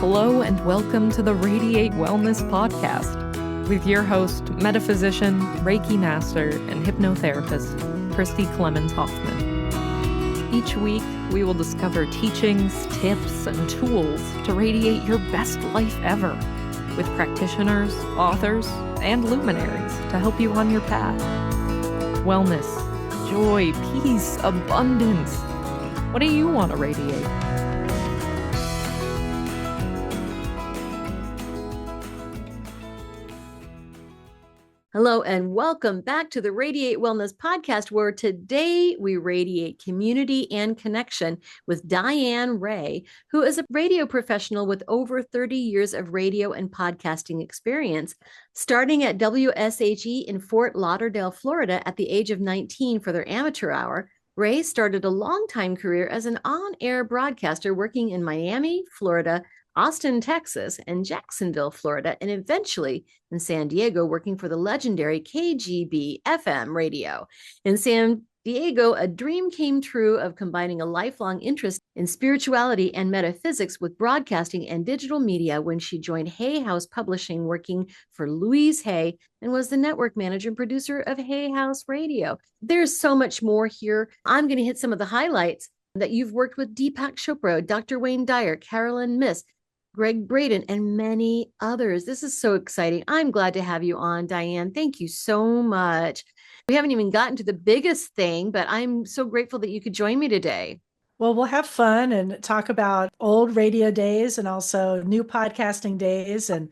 Hello and welcome to the Radiate Wellness Podcast with your host, metaphysician, Reiki master, and hypnotherapist, Christi Hoffman. Each week, we will discover teachings, tips, and tools to radiate your best life ever with practitioners, authors, and luminaries to help you on your path. Wellness, joy, peace, abundance. What do you want to radiate? Hello and welcome back to the Radiate Wellness Podcast, where today we radiate community and connection with Diane Ray, who is a radio professional with over 30 years of radio and podcasting experience. Starting at WSHE in Fort Lauderdale, Florida at the age of 19 for their amateur hour, Ray started a long-time career as an on-air broadcaster working in Miami, Florida, Austin, Texas, and Jacksonville, Florida, and eventually in San Diego, working for the legendary KGB FM radio. In San Diego, a dream came true of combining a lifelong interest in spirituality and metaphysics with broadcasting and digital media when she joined Hay House Publishing, working for Louise Hay, and was the network manager and producer of Hay House Radio. There's so much more here. I'm going to hit some of the highlights that you've worked with Deepak Chopra, Dr. Wayne Dyer, Carolyn Miss, Greg Braden, and many others. This is so exciting. I'm glad to have you on, Diane. Thank you so much. We haven't even gotten to the biggest thing, but I'm so grateful that you could join me today. Well, we'll have fun and talk about old radio days and also new podcasting days and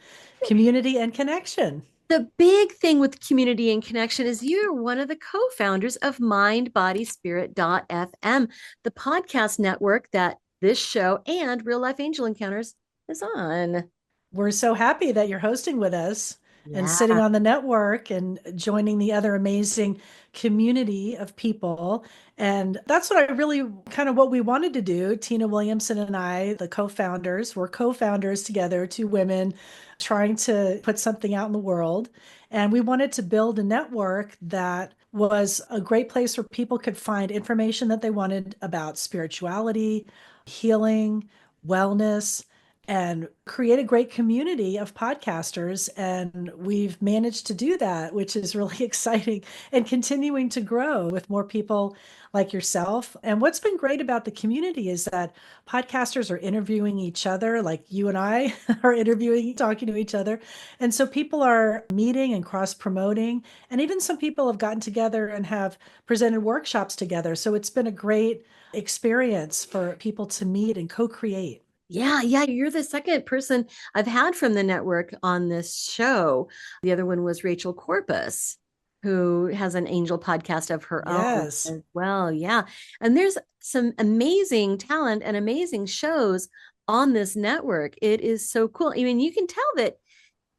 community and connection. The big thing with community and connection is you're one of the co-founders of MindBodySpirit.fm, the podcast network that this show and Real Life Angel Encounters is on. We're so happy that you're hosting with us and sitting on the network and joining the other amazing community of people. And that's what I really kind of what we wanted to do. Tina Williamson and I, the co-founders, we're co-founders together, two women trying to put something out in the world. And we wanted to build a network that was a great place where people could find information that they wanted about spirituality, healing, wellness, and create a great community of podcasters. And we've managed to do that, which is really exciting and continuing to grow with more people like yourself. And what's been great about the community is that podcasters are interviewing each other, like you and I are interviewing, talking to each other. And so people are meeting and cross-promoting. And even some people have gotten together and have presented workshops together. So it's been a great experience for people to meet and co-create. Yeah. You're the second person I've had from the network on this show. The other one was Rachel Corpus, who has an angel podcast of her own as well. Yeah. And there's some amazing talent and amazing shows on this network. It is so cool. I mean, you can tell that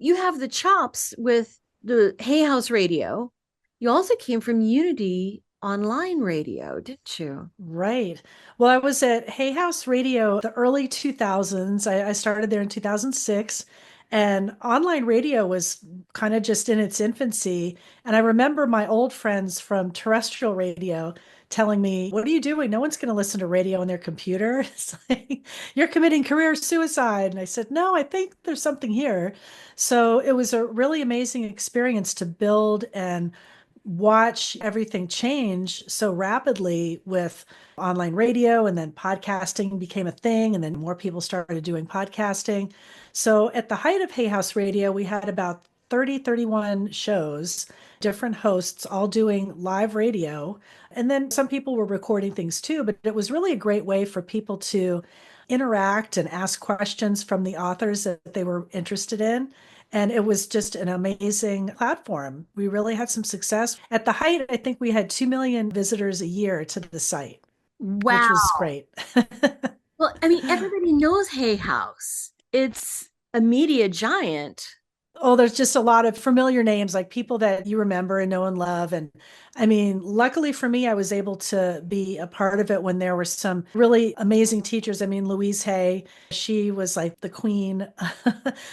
you have the chops with the Hay House Radio. You also came from Unity Online radio, didn't you? Right. Well, I was at Hay House Radio the early 2000s. I started there in 2006, and online radio was kind of just in its infancy. And I remember my old friends from terrestrial radio telling me, "What are you doing? No one's going to listen to radio on their computer. It's like, you're committing career suicide." And I said, "No, I think there's something here." So it was a really amazing experience to build and watch everything change so rapidly with online radio, and then podcasting became a thing, and then more people started doing podcasting. So at the height of Hay House Radio, we had about 31 shows, different hosts, all doing live radio. And then some people were recording things too, but it was really a great way for people to interact and ask questions from the authors that they were interested in. And it was just an amazing platform. We really had some success. At the height, I think we had 2 million visitors a year to the site. Wow. Which was great. Well, I mean, everybody knows Hay House. It's a media giant. Oh, there's just a lot of familiar names, like people that you remember and know and love. And I mean, luckily for me, I was able to be a part of it when there were some really amazing teachers. I mean, Louise Hay, she was like the queen,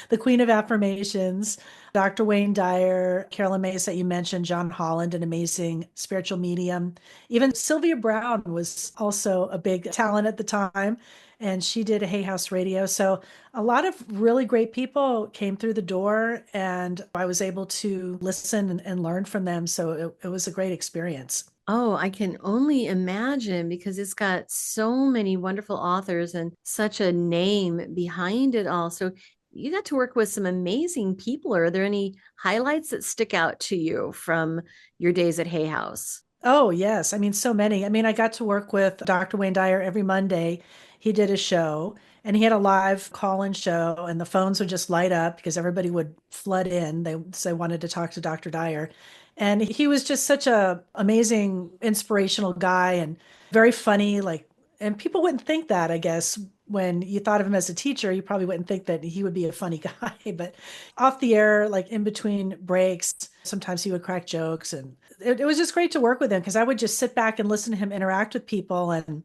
the queen of affirmations. Dr. Wayne Dyer, Carolyn Mays that you mentioned, John Holland, an amazing spiritual medium. Even Sylvia Brown was also a big talent at the time, and she did a Hay House Radio. So a lot of really great people came through the door, and I was able to listen and learn from them. So it was a great experience. Oh, I can only imagine because it's got so many wonderful authors and such a name behind it all. So you got to work with some amazing people. Are there any highlights that stick out to you from your days at Hay House? Oh, yes. I mean, so many. I mean, I got to work with Dr. Wayne Dyer every Monday. He did a show and he had a live call-in show, and the phones would just light up because everybody would flood in. They wanted to talk to Dr. Dyer. And he was just such a amazing, inspirational guy and very funny, like, and people wouldn't think that, I guess, when you thought of him as a teacher, you probably wouldn't think that he would be a funny guy, but off the air, like in between breaks, sometimes he would crack jokes, and it was just great to work with him because I would just sit back and listen to him interact with people. And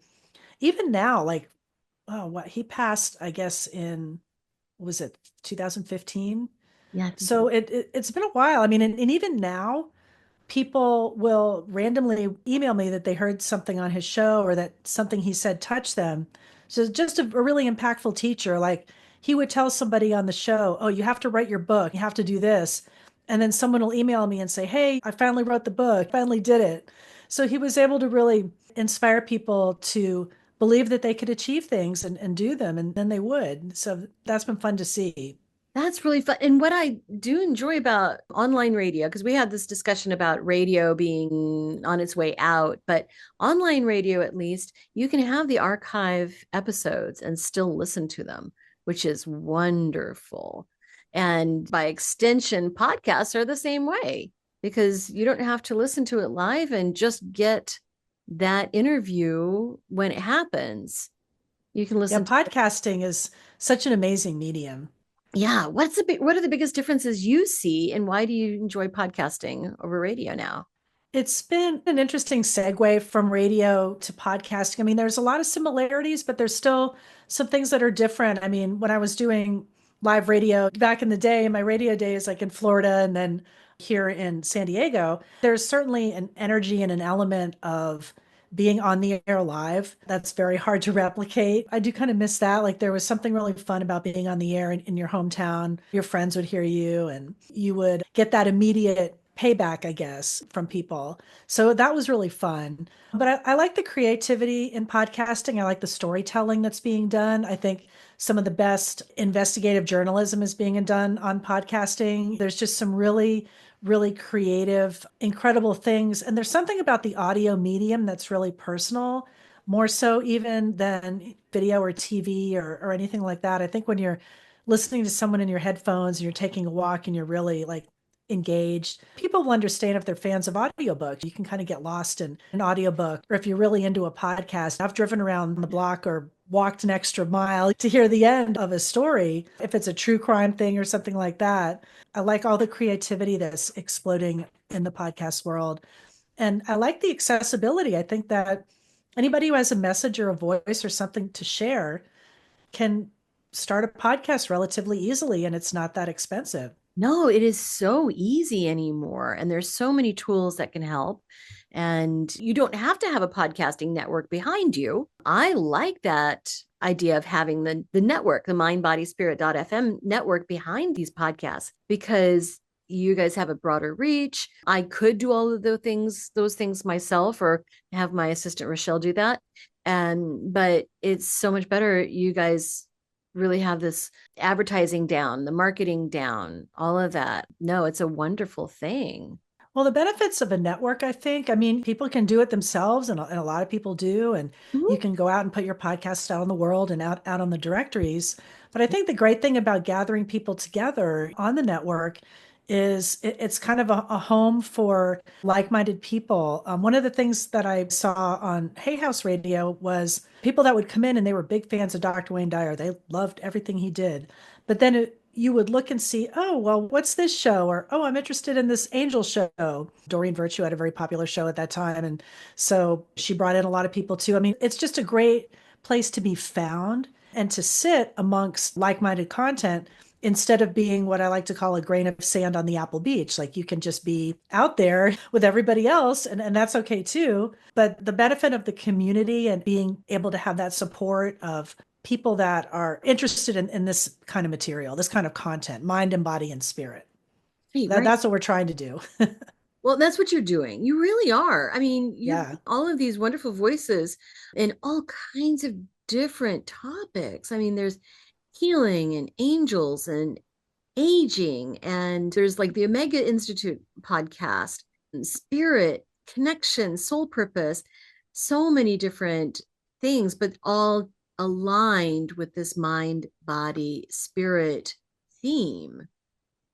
even now, like, oh, what he passed, I guess, in, was it 2015? Yeah, I think So it's been a while. I mean, and even now, people will randomly email me that they heard something on his show or that something he said touched them. So just a really impactful teacher. Like he would tell somebody on the show, oh, you have to write your book, you have to do this. And then someone will email me and say, hey, I finally wrote the book, finally did it. So he was able to really inspire people to believe that they could achieve things and do them, and then they would. So that's been fun to see. that's really fun. And what I do enjoy about online radio, because we had this discussion about radio being on its way out, but online radio, at least, you can have the archive episodes and still listen to them, which is wonderful. And by extension, podcasts are the same way because you don't have to listen to it live and just get that interview when it happens. You can Yeah, listen to podcasting is such an amazing medium. yeah. What are the biggest differences you see and why do you enjoy podcasting over radio now? It's been an interesting segue from radio to podcasting. I mean, there's a lot of similarities, but there's still some things that are different. I mean, when I was doing live radio back in the day, my radio days like in Florida and then here in San Diego, there's certainly an energy and an element of being on the air live that's very hard to replicate. I do kind of miss that. Like there was something really fun about being on the air in your hometown. Your friends would hear you and you would get that immediate payback, I guess, from people. So that was really fun. But I like the creativity in podcasting. I like the storytelling that's being done. I think some of the best investigative journalism is being done on podcasting. There's just some really, really creative, incredible things. And there's something about the audio medium that's really personal, more so even than video or TV or anything like that. I think when you're listening to someone in your headphones and you're taking a walk and you're really like engaged, people will understand if they're fans of audiobooks. You can kind of get lost in an audiobook, or if you're really into a podcast. I've driven around the block or walked an extra mile to hear the end of a story. If it's a true crime thing or something like that, I like all the creativity that's exploding in the podcast world. And I like the accessibility. I think that anybody who has a message or a voice or something to share can start a podcast relatively easily, and it's not that expensive. No, it is so easy anymore. And there's so many tools that can help. And you don't have to have a podcasting network behind you. I like that idea of having the network, the mindbodyspirit.fm network behind these podcasts, because you guys have a broader reach. I could do all of those things myself, or have my assistant Rochelle do that. But it's so much better. You guys really have this advertising down, the marketing down, all of that. No, it's a wonderful thing. Well, the benefits of a network, I think, I mean, people can do it themselves, and a lot of people do. And Mhm. you can go out and put your podcast out in the world and out on the directories. But I think the great thing about gathering people together on the network is it's kind of a home for like-minded people. One of the things that I saw on Hay House Radio was people that would come in and they were big fans of Dr. Wayne Dyer. They loved everything he did. But then you would look and see, oh, well, what's this show? Or, oh, I'm interested in this angel show. Doreen Virtue had a very popular show at that time. And so she brought in a lot of people too. I mean, it's just a great place to be found and to sit amongst like-minded content instead of being what I like to call a grain of sand on the Apple Beach. Like you can just be out there with everybody else, and that's okay too. But the benefit of the community and being able to have that support of people that are interested in this kind of material, this kind of content, mind and body and spirit. Right, right. That's what we're trying to do. Well, that's what you're doing. You really are. I mean, you're Yeah. all of these wonderful voices in all kinds of different topics. I mean, there's healing and angels and aging, and there's like the Omega Institute podcast, and spirit, connection, soul purpose, so many different things, but all aligned with this mind, body, spirit theme.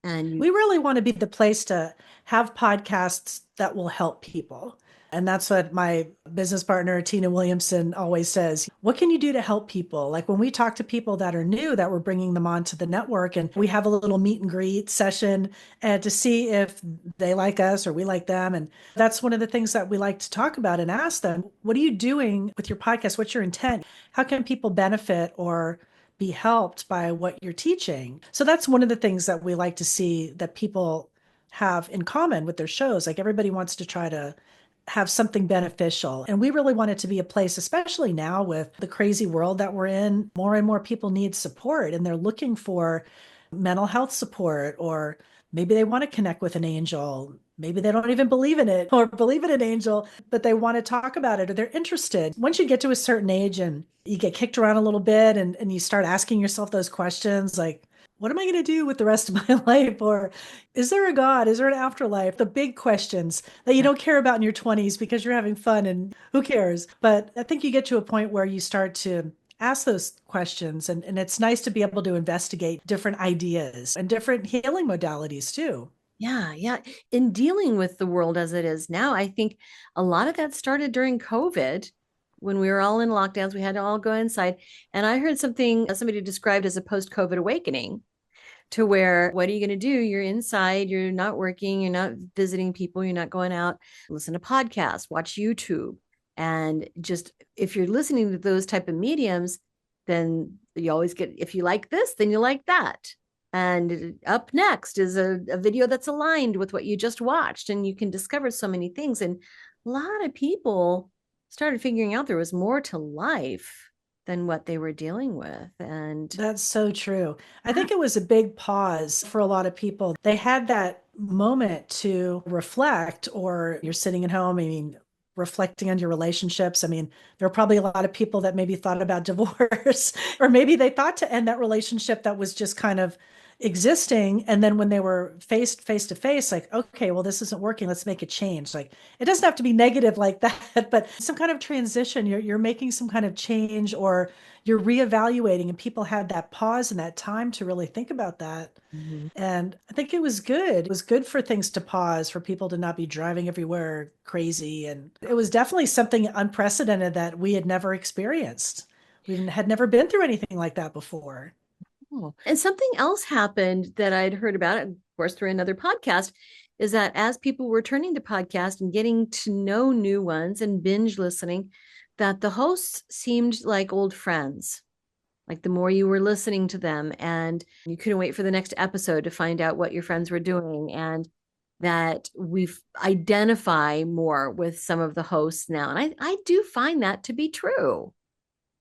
And you, We really want to be the place to have podcasts that will help people. And that's what my business partner, Tina Williamson, always says. What can you do to help people? Like when we talk to people that are new, that we're bringing them onto the network, and we have a little meet and greet session and to see if they like us or we like them. And that's one of the things that we like to talk about and ask them, what are you doing with your podcast? What's your intent? How can people benefit or be helped by what you're teaching? So that's one of the things that we like to see that people have in common with their shows. Like everybody wants to try to have something beneficial. And we really want it to be a place, especially now with the crazy world that we're in, more and more people need support and they're looking for mental health support, or maybe they want to connect with an angel. Maybe they don't even believe in it or believe in an angel, but they want to talk about it or they're interested. Once you get to a certain age and you get kicked around a little bit and you start asking yourself those questions like, what am I going to do with the rest of my life? Or is there a God? Is there an afterlife? The big questions that you don't care about in your 20s because you're having fun and who cares? But I think you get to a point where you start to ask those questions, and it's nice to be able to investigate different ideas and different healing modalities too. yeah, yeah. In dealing with the world as it is now, I think a lot of that started during COVID when we were all in lockdowns. We had to all go inside. And I heard something somebody described as a post COVID awakening, to where what are you going to do? You're inside, you're not working, you're not visiting people, you're not going out, listen to podcasts, watch YouTube. And just if you're listening to those type of mediums, then you always get, if you like this, then you like that. And up next is a video that's aligned with what you just watched. And you can discover so many things. And a lot of people started figuring out there was more to life than what they were dealing with. And That's so true. I think it was a big pause for a lot of people. They had that moment to reflect, or you're sitting at home, I mean, reflecting on your relationships. I mean, there are probably a lot of people that maybe thought about divorce, or maybe they thought to end that relationship that was just kind of existing. And then when they were faced face to face, like, okay, well, this isn't working. Let's make a change. Like, it doesn't have to be negative like that, but some kind of transition. You're making some kind of change, or you're reevaluating, and people had that pause and that time to really think about that. Mhm. And I think it was good. It was good for things to pause, for people to not be driving everywhere crazy. And it was definitely something unprecedented that we had never experienced. We had never been through anything like that before. Oh. And something else happened that I'd heard about, of course, through another podcast, is that as people were turning to podcast and getting to know new ones and binge listening, that the hosts seemed like old friends. Like the more you were listening to them, and you couldn't wait for the next episode to find out what your friends were doing, and that we identify more with some of the hosts now. And I do find that to be true.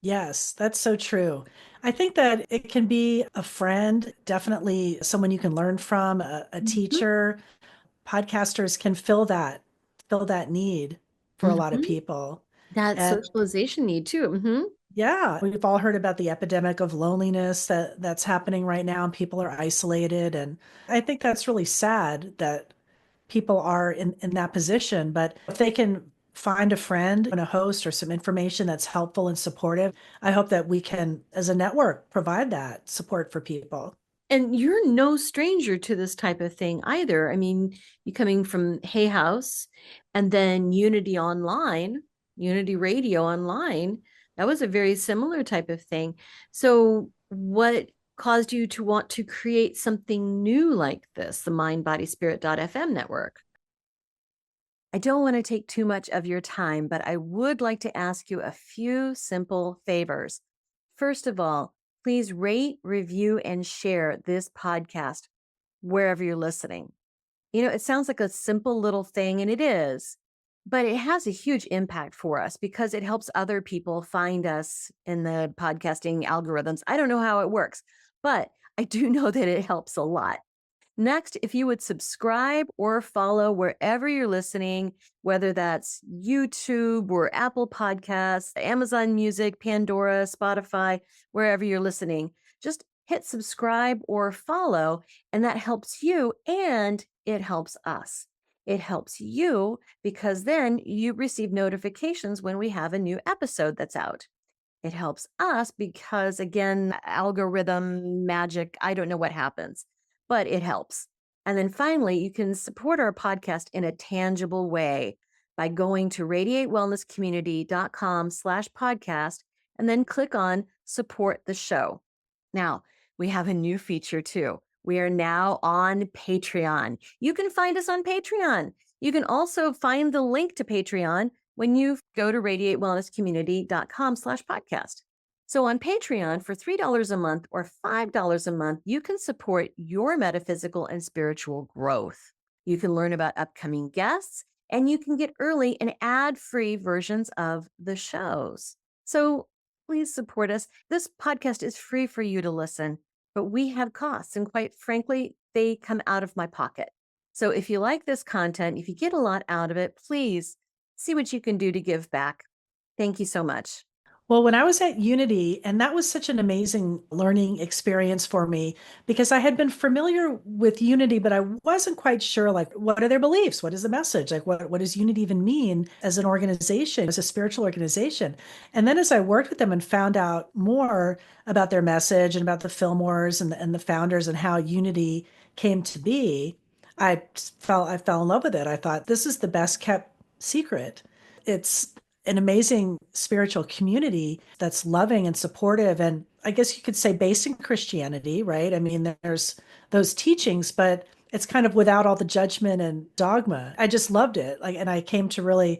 Yes, that's so true. I think that it can be a friend, definitely someone you can learn from, a Mhm. teacher. Podcasters can fill that need for a lot of Mhm. people. That And socialization need too. yeah, we've all heard about the epidemic of loneliness that's happening right now, and people are isolated. And I think that's really sad that people are in that position. But if they can find a friend and a host or some information that's helpful and supportive, I hope that we can, as a network, provide that support for people. And you're no stranger to this type of thing either. I mean, you coming from Hay House and then Unity Online, Unity Radio Online, that was a very similar type of thing. So, what caused you to want to create something new like this, the mindbodyspirit.fm network? I don't want to take too much of your time, but I would like to ask you a few simple favors. First of all, please rate, review, and share this podcast wherever you're listening. It sounds like a simple little thing, and it is, but it has a huge impact for us because it helps other people find us in the podcasting algorithms. I don't know how it works, but I do know that it helps a lot. Next, if you would subscribe or follow wherever you're listening, whether that's YouTube or Apple Podcasts, Amazon Music, Pandora, Spotify, wherever you're listening, just hit subscribe or follow, and that helps you and it helps us. It helps you because then you receive notifications when we have a new episode that's out. It helps us because, again, algorithm magic, I don't know what happens, but it helps. And then finally, you can support our podcast in a tangible way by going to radiatewellnesscommunity.com/podcast and then click on support the show. Now, we have a new feature too. We are now on Patreon. You can find us on Patreon. You can also find the link to Patreon when you go to radiatewellnesscommunity.com/podcast. So on Patreon for $3 a month or $5 a month, you can support your metaphysical and spiritual growth. You can learn about upcoming guests and you can get early and ad-free versions of the shows. So please support us. This podcast is free for you to listen, but we have costs, and quite frankly, they come out of my pocket. So if you like this content, if you get a lot out of it, please see what you can do to give back. Thank you so much. Well, when I was at Unity, and that was such an amazing learning experience for me because I had been familiar with Unity, but I wasn't quite sure, like, what are their beliefs? What is the message? Like, what does Unity even mean as an organization, as a spiritual organization? And then as I worked with them and found out more about their message and about the Fillmores and the founders and how Unity came to be, I fell in love with it. I thought this is the best kept secret. It's an amazing spiritual community that's loving and supportive. And I guess you could say based in Christianity, right? I mean, there's those teachings, but it's kind of without all the judgment and dogma. I just loved it. And I came to really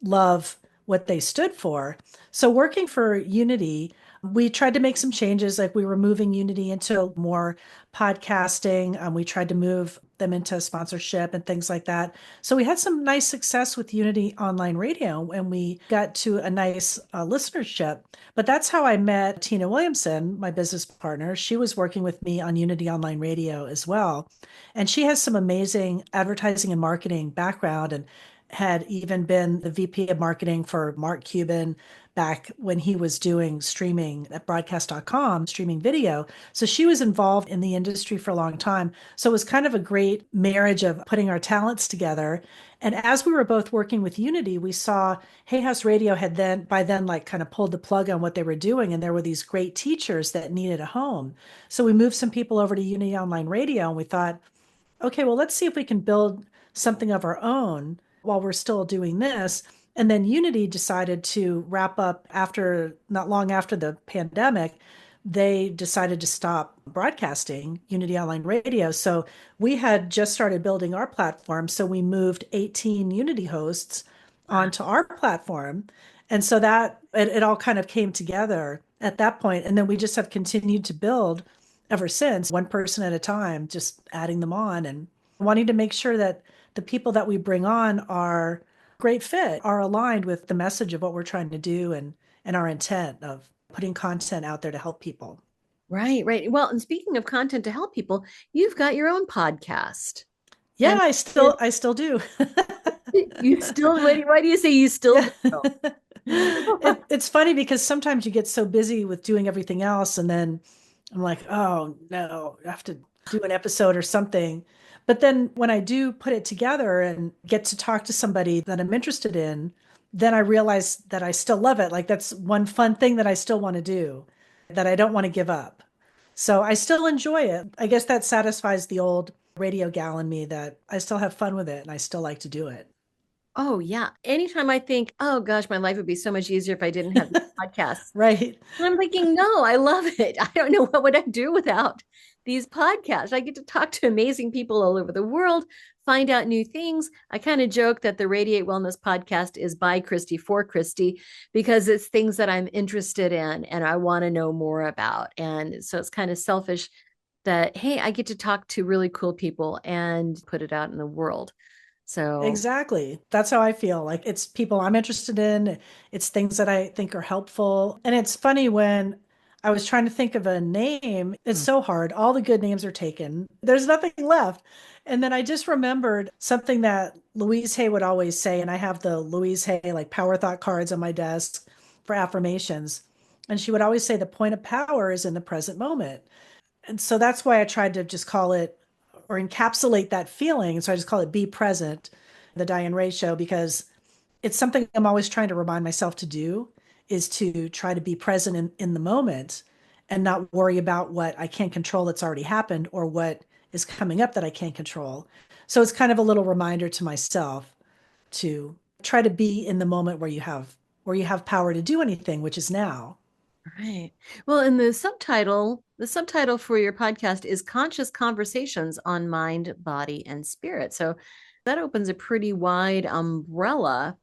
love what they stood for. So working for Unity, we tried to make some changes. Like we were moving Unity into more podcasting. We tried to move them into sponsorship and things like that. So we had some nice success with Unity Online Radio and we got to a nice listenership. But that's how I met Tina Williamson, my business partner. She was working with me on Unity Online Radio as well. And she has some amazing advertising and marketing background and had even been the VP of marketing for Mark Cuban back when he was doing streaming at broadcast.com, streaming video. So she was involved in the industry for a long time. So it was kind of a great marriage of putting our talents together. And as we were both working with Unity, we saw Hay House Radio had by then like kind of pulled the plug on what they were doing. And there were these great teachers that needed a home. So we moved some people over to Unity Online Radio and we thought, okay, well, let's see if we can build something of our own while we're still doing this. And then Unity decided to wrap up not long after the pandemic, they decided to stop broadcasting Unity Online Radio. So we had just started building our platform. So we moved 18 Unity hosts onto our platform. And so that it all kind of came together at that point. And then we just have continued to build ever since, one person at a time, just adding them on and wanting to make sure that the people that we bring on are great fit, are aligned with the message of what we're trying to do and our intent of putting content out there to help people. Right, right. Well, and speaking of content to help people, you've got your own podcast. Yeah, and I still do. You still, why do you say you still do? It's funny because sometimes you get so busy with doing everything else and then I'm like, oh no, I have to do an episode or something. But then when I do put it together and get to talk to somebody that I'm interested in, then I realize that I still love it. Like that's one fun thing that I still want to do, that I don't want to give up. So I still enjoy it. I guess that satisfies the old radio gal in me that I still have fun with it and I still like to do it. Oh, yeah. Anytime I think, oh gosh, my life would be so much easier if I didn't have these podcasts. Right. And I'm thinking, no, I love it. I don't know what would I do without these podcasts. I get to talk to amazing people all over the world, find out new things. I kind of joke that the Radiate Wellness podcast is by Christi for Christi because it's things that I'm interested in and I want to know more about. And so it's kind of selfish that, hey, I get to talk to really cool people and put it out in the world. So, Exactly. That's how I feel. Like it's people I'm interested in. It's things that I think are helpful. And it's funny when I was trying to think of a name, it's mm, so hard. All the good names are taken. There's nothing left. And then I just remembered something that Louise Hay would always say. And I have the Louise Hay like power thought cards on my desk for affirmations. And she would always say the point of power is in the present moment. And so that's why I tried to just call it or encapsulate that feeling. And so I just call it Be Present, the Diane Ray Show, because it's something I'm always trying to remind myself to do is to try to be present in the moment and not worry about what I can't control that's already happened or what is coming up that I can't control. So it's kind of a little reminder to myself to try to be in the moment where you have power to do anything, which is now. right. Well, and the subtitle for your podcast is Conscious Conversations on Mind, Body, and Spirit. So that opens a pretty wide umbrella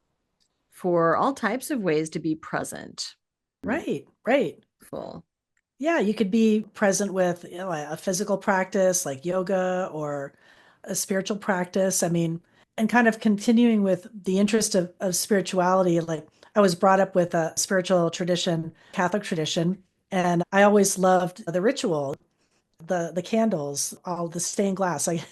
for all types of ways to be present. Right, right. Full. Yeah, you could be present with, a physical practice like yoga or a spiritual practice. I mean, and kind of continuing with the interest of spirituality. Like I was brought up with a spiritual tradition, Catholic tradition, and I always loved the ritual, the candles, all the stained glass, like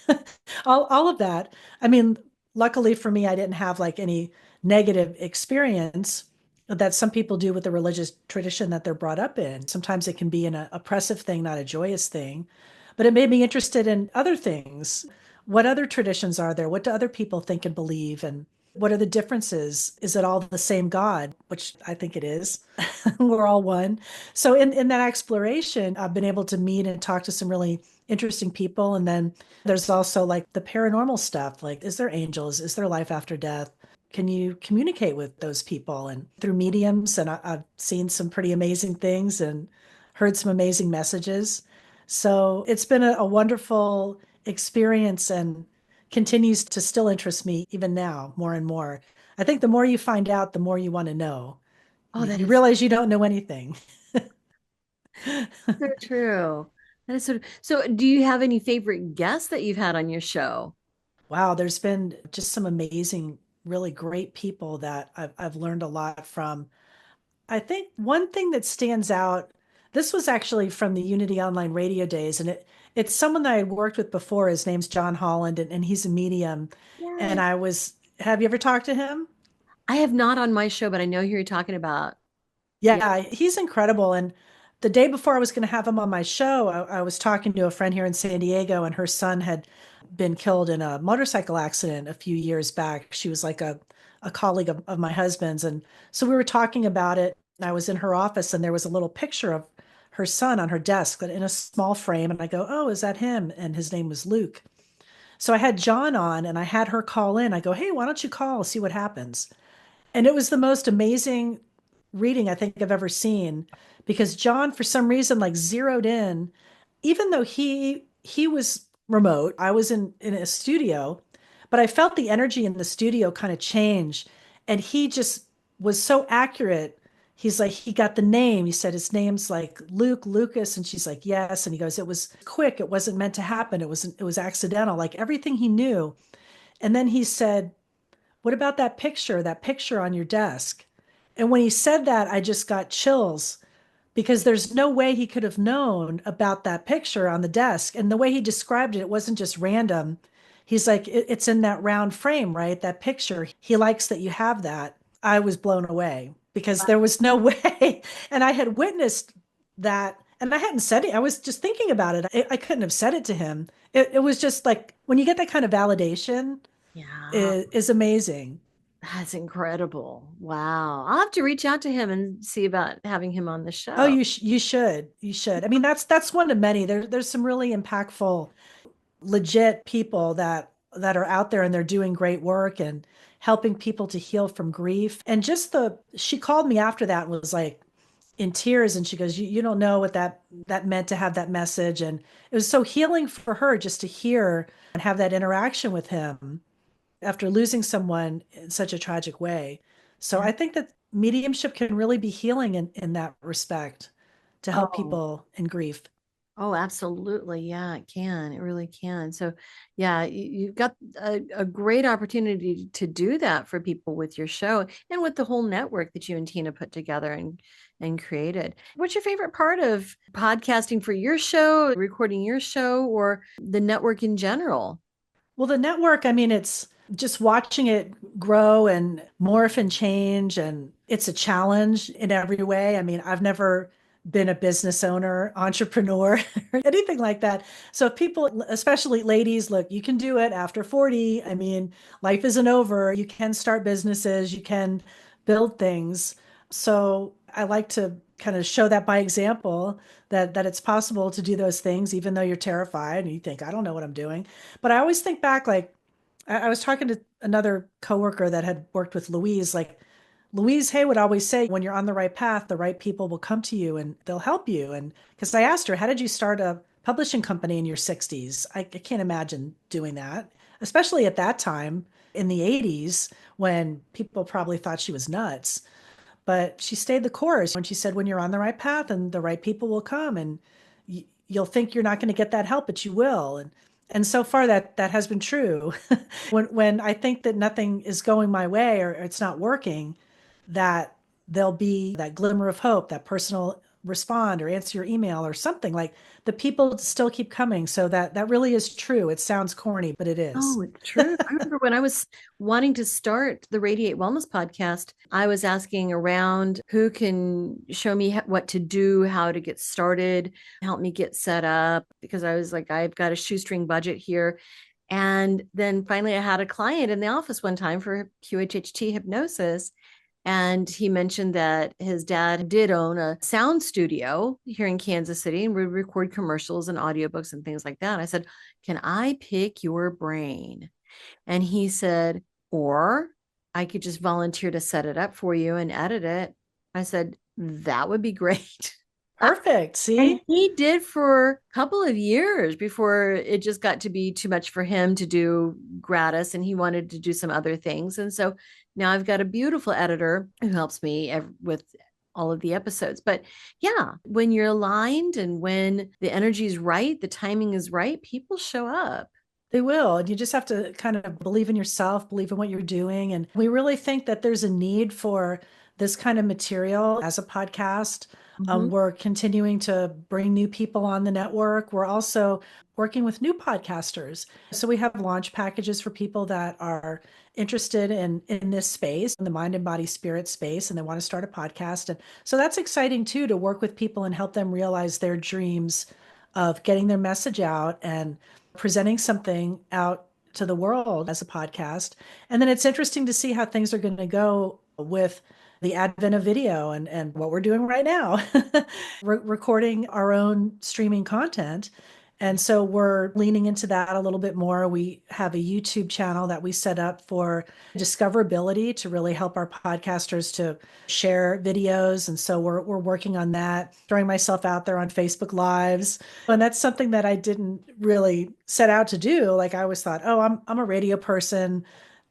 all of that. I mean, luckily for me, I didn't have like any negative experience that some people do with the religious tradition that they're brought up in. Sometimes it can be an oppressive thing, not a joyous thing. But it made me interested in other things. What other traditions are there? What do other people think and believe? And what are the differences? Is it all the same God? Which I think it is. We're all one. So in that exploration, I've been able to meet and talk to some really interesting people. And then there's also like the paranormal stuff. Like, is there angels? Is there life after death? Can you communicate with those people? And through mediums, and I've seen some pretty amazing things and heard some amazing messages. So it's been a wonderful experience and continues to still interest me even now more and more. I think the more you find out, the more you want to know. Oh, that You is realize you don't know anything. so true. That is so. Do you have any favorite guests that you've had on your show? Wow, there's been just some amazing, really great people that I've learned a lot from. I think one thing that stands out, this was actually from the Unity Online Radio days, and it's someone that I had worked with before. His name's John Holland, and he's a medium. And Yes. have you ever talked to him? I have not on my show, but I know who you're talking about. Yeah. Yeah, he's incredible. And the day before I was going to have him on my show, I was talking to a friend here in San Diego, and her son had been killed in a motorcycle accident a few years back. She was like a colleague of my husband's. And so we were talking about it. And I was in her office, and there was a little picture of her son on her desk in a small frame. And I go, "Oh, is that him?" And his name was Luke. So I had John on, and I had her call in. I go, "Hey, why don't you call, see what happens?" And it was the most amazing reading I think I've ever seen because John, for some reason, like zeroed in, even though he was remote, I was in a studio, but I felt the energy in the studio kind of change. And he just was so accurate. He's like, he got the name. He said his name's like Luke, Lucas. And she's like, yes. And he goes, it was quick. It wasn't meant to happen. It was accidental, like everything he knew. And then he said, what about that picture on your desk? And when he said that, I just got chills because there's no way he could have known about that picture on the desk. And the way he described it, it wasn't just random. He's like, it's in that round frame, right? That picture. He likes that you have that. I was blown away because there was no way. And I had witnessed that. And I hadn't said it. I was just thinking about it. I couldn't have said it to him. It was just like when you get that kind of validation, Yeah. is amazing. That's incredible. Wow. I'll have to reach out to him and see about having him on the Oh, show. you should. I mean, that's one of many. There's some really impactful, legit people that that are out there and they're doing great work and helping people to heal from grief. And she called me after that and was like in tears. And she goes, you don't know what that meant to have that message. And it was so healing for her just to hear and have that interaction with him after losing someone in such a tragic way. So I think that mediumship can really be healing in that respect to help Oh, people in grief. oh, absolutely. Yeah, it can. It really can. So, yeah, you've got a great opportunity to do that for people with your show and with the whole network that you and Tina put together and created. What's your favorite part of podcasting for your show, recording your show, or the network in general? Well, the network, I mean, it's just watching it grow and morph and change, and it's a challenge in every way. I mean, I've never been a business owner, entrepreneur, or anything like that. So if people, especially ladies, look, you can do it after 40. I mean, life isn't over. You can start businesses, you can build things. So I like to kind of show that by example that it's possible to do those things, even though you're terrified and you think, I don't know what I'm doing. But I always think back, like I was talking to another coworker that had worked with Louise, like Louise Hay would always say, when you're on the right path, the right people will come to you and they'll help you. And because I asked her, how did you start a publishing company in your 60s? I can't imagine doing that, especially at that time in the 80s when people probably thought she was nuts. But she stayed the course when she said, when you're on the right path and the right people will come and you'll think you're not going to get that help, but you will. And so far that has been true. When I think that nothing is going my way or it's not working, that there'll be that glimmer of hope, that personal respond or answer your email or something like the people still keep coming. So that really is true. It sounds corny, but it is. Oh, it's true. I remember when I was wanting to start the Radiate Wellness podcast, I was asking around who can show me what to do, how to get started, help me get set up, because I was like, I've got a shoestring budget here. And then finally, I had a client in the office one time for QHHT hypnosis. And he mentioned that his dad did own a sound studio here in Kansas City and would record commercials and audiobooks and things like that. I said, can I pick your brain? And he said, or I could just volunteer to set it up for you and edit it. I said, that would be great. Perfect. And See? he did for a couple of years before it just got to be too much for him to do gratis and he wanted to do some other things. And so now I've got a beautiful editor who helps me with all of the episodes. But yeah, when you're aligned and when the energy is right, the timing is right, people show up. They will. And you just have to kind of believe in yourself, believe in what you're doing. And we really think that there's a need for this kind of material as a podcast. Mhm. We're continuing to bring new people on the network. We're also working with new podcasters. So we have launch packages for people that are interested in this space, in the mind and body spirit space, and they want to start a podcast. And so that's exciting too, to work with people and help them realize their dreams of getting their message out and presenting something out to the world as a podcast. And then it's interesting to see how things are going to go with the advent of video and what we're doing right now, recording our own streaming content. And so we're leaning into that a little bit more. We have a YouTube channel that we set up for discoverability to really help our podcasters to share videos. And so we're working on that, throwing myself out there on Facebook Lives. And that's something that I didn't really set out to do. Like I always thought, oh, I'm a radio person.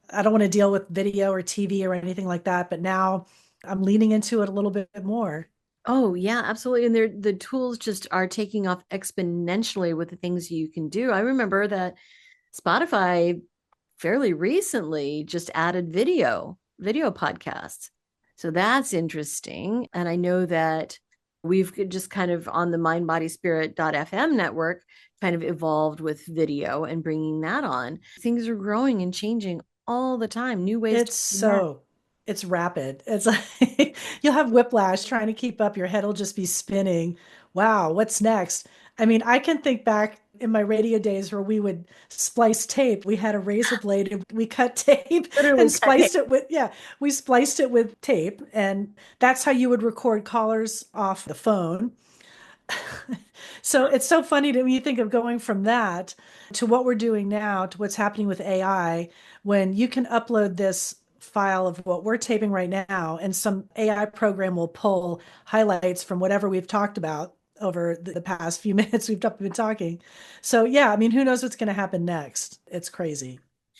I don't want to deal with video or TV or anything like that. But now I'm leaning into it a little bit more. Oh, yeah, absolutely. And the tools just are taking off exponentially with the things you can do. I remember that Spotify fairly recently just added video podcasts. So that's interesting. And I know that we've just kind of on the mindbodyspirit.fm network kind of evolved with video and bringing that on. Things are growing and changing all the time. New ways It's to connect. so, it's rapid. It's like you'll have whiplash trying to keep up. Your head will just be spinning. Wow, what's next? I mean, I can think back in my radio days where we would splice tape. We had a razor blade and we cut tape Literally and cut tape. spliced it with, yeah, we spliced it with tape. And that's how you would record callers off the phone. So it's so funny to me, you think of going from that to what we're doing now to what's happening with AI, when you can upload this file of what we're taping right now, and some AI program will pull highlights from whatever we've talked about over the past few minutes we've been talking. So yeah, I mean, who knows what's going to happen next? It's crazy.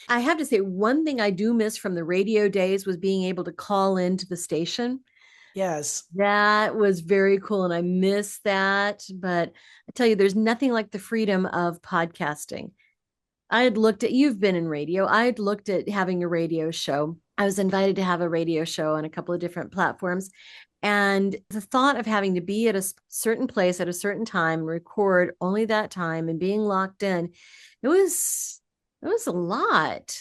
I have to say, one thing I do miss from the radio days was being able to call into the station. Yes. That was very cool. And I miss that. But I tell you, there's nothing like the freedom of podcasting. I had looked at, you've been in radio. I had looked at having a radio show. I was invited to have a radio show on a couple of different platforms. And the thought of having to be at a certain place at a certain time, record only that time and being locked in, it was it was a lot.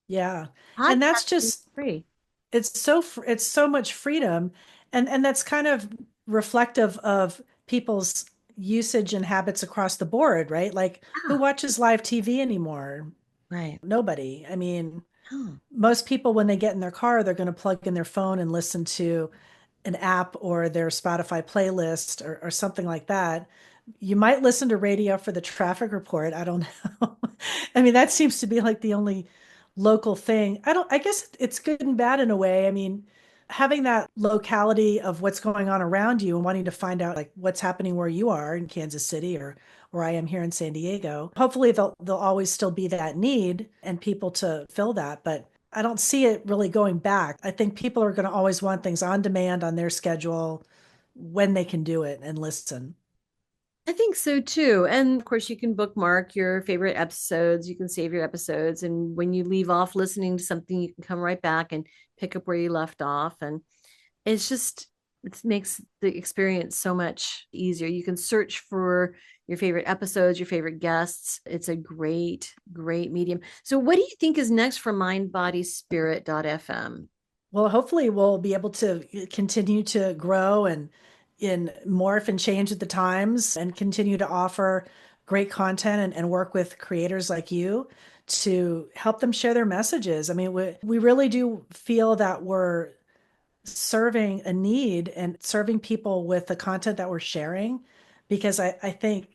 Yeah. And that's Podcasting is just, free. it's so much freedom, and that's kind of reflective of people's usage and habits across the board, right? Like, who Yeah, watches live TV anymore? right. Nobody. I mean, Oh, most people, when they get in their car, they're going to plug in their phone and listen to an app or their Spotify playlist, or something like that. You might listen to radio for the traffic report. I don't know. I mean, that seems to be like the only local thing. I guess it's good and bad in a way. I mean, having that locality of what's going on around you and wanting to find out like what's happening where you are in Kansas City or where I am here in San Diego. Hopefully there'll always still be that need and people to fill that, but I don't see it really going back. I think people are going to always want things on demand on their schedule when they can do it and listen. I think so too. And of course, you can bookmark your favorite episodes. You can save your episodes. And when you leave off listening to something, you can come right back and pick up where you left off. And it's just, it makes the experience so much easier. You can search for your favorite episodes, your favorite guests. It's a great, great medium. So, what do you think is next for mindbodyspirit.fm? Well, hopefully we'll be able to continue to grow and in morph and change with the times and continue to offer great content and work with creators like you to help them share their messages. I mean, we really do feel that we're serving a need and serving people with the content that we're sharing, because I think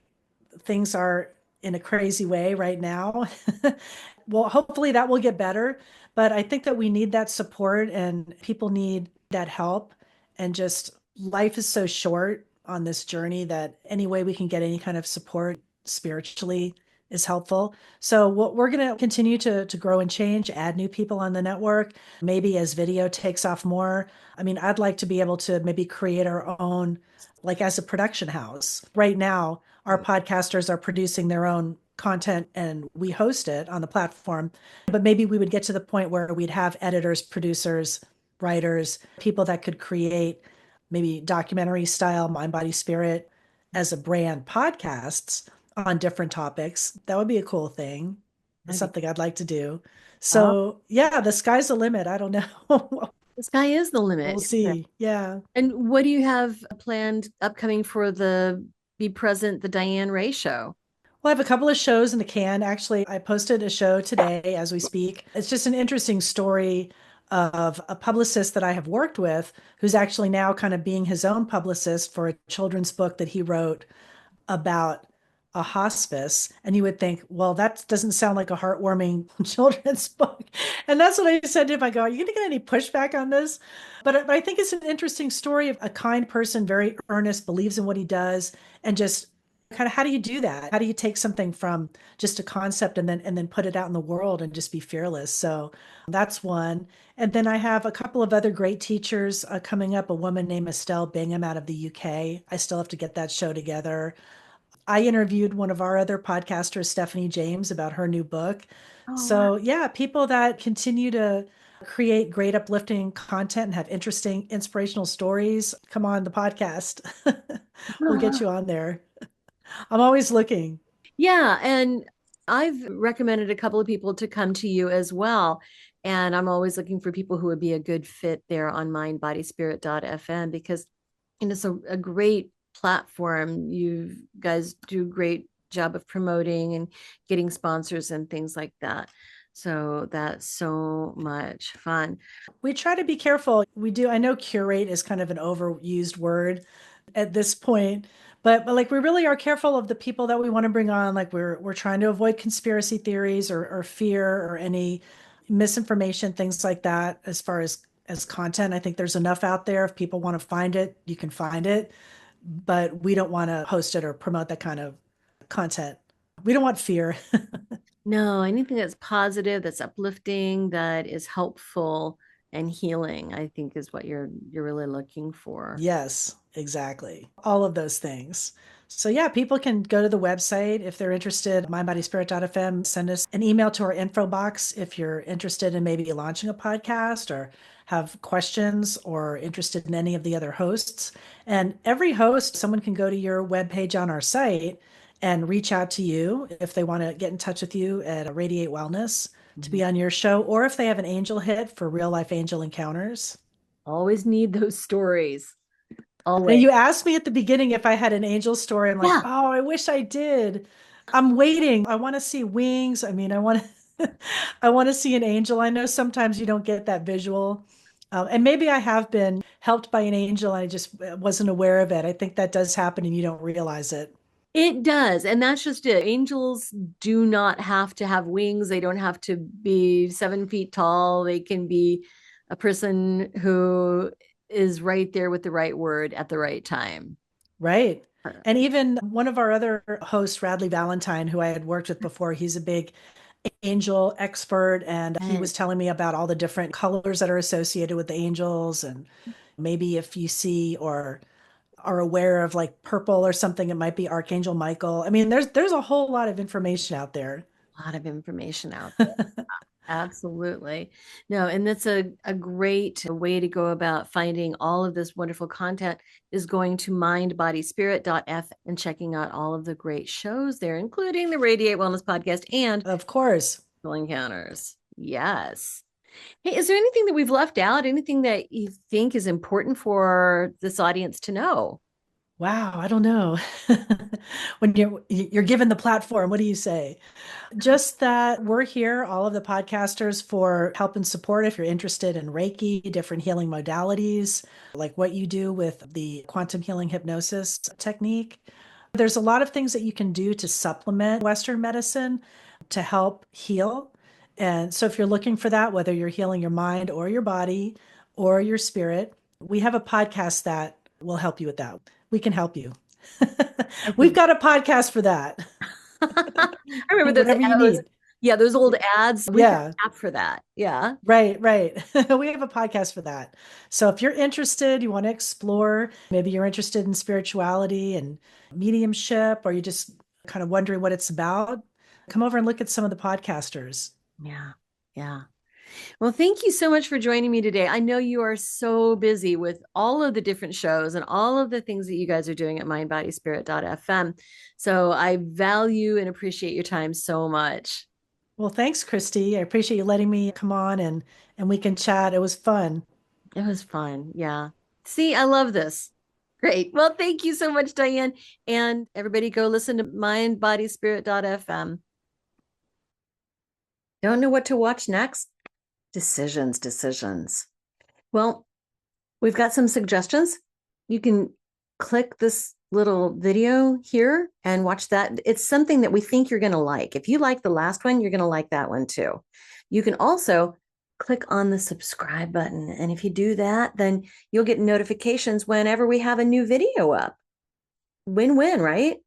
things are in a crazy way right now. Well, hopefully that will get better, but I think that we need that support and people need that help. And just life is so short on this journey that any way we can get any kind of support spiritually is helpful. So what we're going to continue to grow and change, add new people on the network, maybe as video takes off more. I mean, I'd like to be able to maybe create our own, like as a production house. Right now, our podcasters are producing their own content and we host it on the platform. But maybe we would get to the point where we'd have editors, producers, writers, people that could create maybe documentary style Mind Body Spirit as a brand podcasts on different topics. That would be a cool thing. That's That'd be, something I'd like to do. oh, So yeah, the sky's the limit. I don't know. the sky is the We'll limit, isn't it? see. Yeah. And what do you have planned upcoming for the Be Present, the Diane Ray Show? Well, I have a couple of shows in the can. Actually, I posted a show today as we speak. It's just an interesting story of a publicist that I have worked with who's actually now kind of being his own publicist for a children's book that he wrote about a hospice. And you would think, well, that doesn't sound like a heartwarming children's book. And that's what I said to him. I go, are you going to get any pushback on this? But I think it's an interesting story of a kind person, very earnest, believes in what he does, and just kind of how do you do that? How do you take something from just a concept and then put it out in the world and just be fearless? So that's one. And then I have a couple of other great teachers coming up. A woman named Estelle Bingham out of the UK. I still have to get that show together. I interviewed one of our other podcasters, Stephanie James, about her new book. Oh, wow. So, yeah, people that continue to create great uplifting content and have interesting inspirational stories, come on the podcast. We'll get you on there. I'm always looking. Yeah. And I've recommended a couple of people to come to you as well. And I'm always looking for people who would be a good fit there on mindbodyspirit.fm because it's a great platform. You guys do a great job of promoting and getting sponsors and things like that. So that's so much fun. We try to be careful. We do. I know curate is kind of an overused word at this point, But like we really are careful of the people that we want to bring on. Like we're trying to avoid conspiracy theories or fear or any misinformation, things like that. As far as content, I think there's enough out there. If people want to find it, you can find it. But we don't want to host it or promote that kind of content. We don't want fear. No, anything that's positive, that's uplifting, that is helpful and healing, I think is what you're really looking for. Yes, exactly. All of those things. So yeah, people can go to the website if they're interested, mindbodyspirit.fm, send us an email to our info box if you're interested in maybe launching a podcast or have questions or interested in any of the other hosts. And every host, someone can go to your webpage on our site and reach out to you if they want to get in touch with you at Radiate Wellness to be on your show, or if they have an angel hit for real life angel encounters. Always need those stories. And Always. you asked me at the beginning if I had an angel story. I'm like, Yeah. oh, I wish I did. I'm waiting. I want to see wings. I mean, I want to, I want to see an angel. I know sometimes you don't get that visual. And maybe I have been helped by an angel. I just wasn't aware of it. I think that does happen and you don't realize it. It does. And that's just it. Angels do not have to have wings. They don't have to be 7 feet tall. They can be a person who is right there with the right word at the right time. Right. And even one of our other hosts, Radley Valentine, who I had worked with before, he's a big angel expert. And he was telling me about all the different colors that are associated with the angels. And maybe if you see or are aware of like purple or something, it might be Archangel Michael. I mean, there's a whole lot of information out there. A lot of information out there. Absolutely. No, and that's a great way to go about finding all of this wonderful content is going to mindbodyspirit.f and checking out all of the great shows there, including the Radiate Wellness Podcast and Of course. Soul Encounters. Yes. Hey, is there anything that we've left out? Anything that you think is important for this audience to know? Wow, I don't know. When you're given the platform, what do you say? Just that we're here, all of the podcasters, for help and support if you're interested in Reiki, different healing modalities, like what you do with the quantum healing hypnosis technique. There's a lot of things that you can do to supplement Western medicine to help heal. And so if you're looking for that, whether you're healing your mind or your body or your spirit, we have a podcast that will help you with that. We can help you. We've got a podcast for that. I remember those Whatever you ads. need. Yeah, those old ads. We Yeah. have an app for that. Yeah. Right. We have a podcast for that. So if you're interested, you want to explore, maybe you're interested in spirituality and mediumship, or you're just kind of wondering what it's about, come over and look at some of the podcasters. Yeah. Yeah. Well, thank you so much for joining me today. I know you are so busy with all of the different shows and all of the things that you guys are doing at mindbodyspirit.fm. So I value and appreciate your time so much. Well, thanks, Christy. I appreciate you letting me come on and we can chat. It was fun. It was fun. Yeah. See, I love this. Great. Well, thank you so much, Diane. And everybody go listen to mindbodyspirit.fm. Don't know what to watch next? Decisions. Well, we've got some suggestions. You can click this little video here and watch that. It's something that we think you're going to like. If you like the last one, you're going to like that one too. You can also click on the subscribe button. And if you do that, then you'll get notifications whenever we have a new video up. Win-win, right?